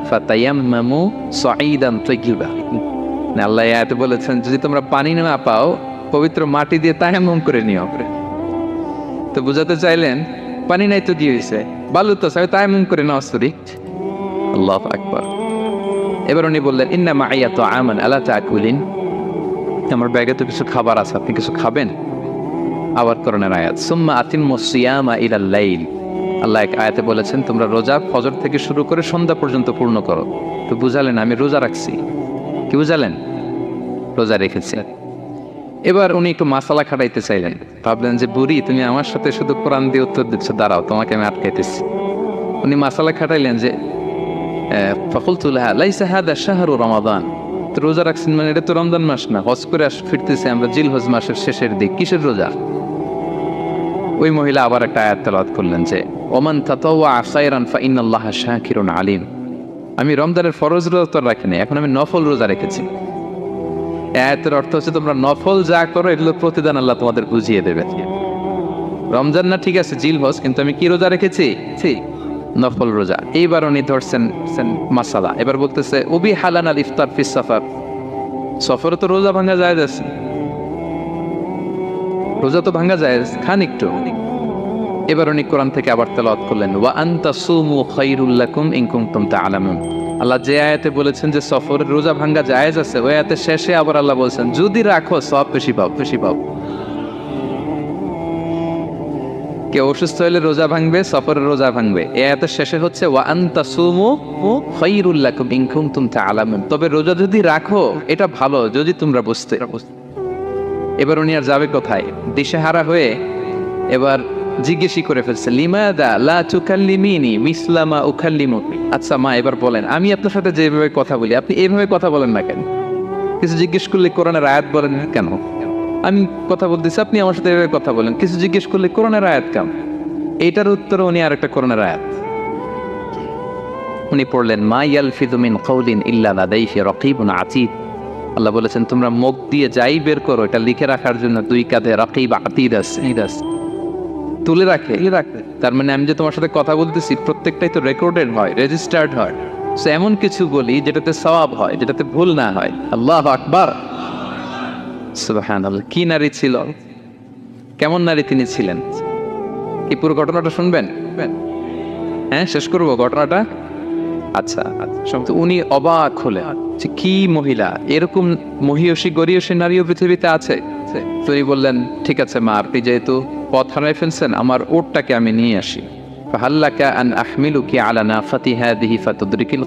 ফাতায়াম্মামু সাঈদান তাইয়্যিবা। আল্লাহ আয়াতে বলেছেন যদি তোমরা পানি না পাও পবিত্র মাটি দিয়ে তায়াম্মুম করে নিও। তো বুঝাতে চাইলেন পানি নাই তো কি হয়েছে, বালু তো চাই তায়াম্মুম করে নাও সরি। আল্লাহু আকবার। এবার উনি বললেন ইন্না মাইয়া তাআমান আলা তাকুলিন, আমার ব্যাগে তো কিছু খাবার আছে, আপনি কিছু খাবেন? আবার করণের আয়াত সুম্মা আতিম্মুস সিয়ামা ইলাল লাইল। আল্লাহ এক আয়াতে বলেছেন তোমরা রোজা ফজর থেকে শুরু করে সন্ধ্যা পর্যন্ত পূর্ণ করো। তো বুঝালেন আমি রোজা রাখছি, কি বুঝালেন? রোজা রেখেছি। এবার উনি একটু মাসালা খাটাইতে চাইলেন, ভাবলেন যে বুড়ি তুমি আমার সাথে শুধু কোরআন দিয়ে উত্তর দিচ্ছ, দাঁড়াও তোমাকে আমি আটকাইতেছি। উনি মাসালা খাটাইলেন যে ফাকুলতু লাহা লাইসা হাদা শাহরু রমাদান, তো রোজা রাখছেন মানে এটা তো রমজান মাস না, হজ করে ফিরতেছি আমরা জিলহজ মাসের শেষের দিক, কিসের রোজা? ওই মহিলা আবার একটা আয়াত তেলাওয়াত করলেন যে ওমান তাতাওয়া খায়রান ফাইন্নাল্লাহা শাকিরুন আলিম। আমি রমজানের ফরজ রোজা তো রাখিনি, এখন আমি নফল রোজা রেখেছি। আয়াতের অর্থ হচ্ছে তোমরা নফল যা করো এগুলো প্রতিদান আল্লাহ তোমাদের বুঝিয়ে দেবে। রমজান না ঠিক আছে জিলহজ, কিন্তু আমি কি রোজা রেখেছি? নফল রোজা। এইবার উনি ধরছেন মাসালা, এবার বলতেছে উবি হালান আল ইফতার ফিস সাফার, সফরে তো রোজা ভাঙা যায়, রোজা তো ভাঙা যায়, খান একটু। এবার উনি কোরআন থেকে আবার তেলাওয়াত করলেন ওয়া আনতা সুমু খায়রুল লাকুম ইন কুনতুম তা'লামুন। আল্লাহ যে আয়াতে বলেছেন যে সফরের রোজা ভাঙা জায়েজ আছে, ওই আয়াতের শেষে আবার আল্লাহ বলেছেন যদি রাখো সব বেশি পাও। কেউ অসুস্থ হলে রোজা ভাঙবে, সফরের রোজা ভাঙবে। এই আয়াতের শেষে হচ্ছে ওয়া আনতা সুমু খায়রুল লাকুম ইন কুনতুম তা'লামুন, তবে রোজা যদি রাখো এটা ভালো যদি তোমরা বুঝতে। এবার উনি আর যাবে কোথায়, দিশেহারা হয়ে এবার জিজ্ঞেসই করে ফেলছে লিমাদা লা তুকাল্লিমিনি মিসলা মা উকাল্লিমুকি। আচ্ছা মা এবার বলেন আমি আপনার সাথে যেভাবে কথা বলি আপনি এইভাবে কথা বলেন না কেন? কিছু জিজ্ঞেস করলে কোরআনের আয়াত বলেন কেন? আমি কথা বলতেছি আপনি আমার সাথে এভাবে কথা বলেন, কিছু জিজ্ঞেস করলে কোরআনের আয়াত কেন? এইটার উত্তরে উনি আরেকটা কোরআনের আয়াত উনি পড়লেন মা ইয়ালফিযু মিন কাওলিন ইল্লা লাদাইহি রাকীবুন আতীদ। আল্লাহ বলেছেন তোমরা মুখ দিয়ে যাই বের করো এটা লিখে রাখার জন্য দুই কাঁধে রাকীব আতীদ আছে, তুলে রাখে। তার মানে আমি যে তোমার সাথে কথা বলতেছি প্রত্যেকটাই তো রেকর্ডেড হয়, রেজিস্টার্ড হয়। সো এমন কিছু বলি যেটাতে সওয়াব হয়, যেটাতে ভুল না হয়। আল্লাহু আকবার, সুবহানাল্লাহ। কি নারী ছিল, কেমন নারী তিনি ছিলেন, কি পুরো ঘটনাটা শুনবেন? হ্যাঁ শেষ করবো ঘটনাটা। আচ্ছা তো উনি অবাক হলেন যে কি মহিলা, এরকম মহিয়সী গরিয়সী নারীও পৃথিবীতে আছে। তো উনি বললেন ঠিক আছে মা, আপনি যেহেতু পথ হারাই ফেলছেন আমার ওটটাকে আমি নিয়ে আসি। ফাহাল্লাকা আন আহমিলুকি আলা নাফাতি হাদিহি ফাতুদরিকিল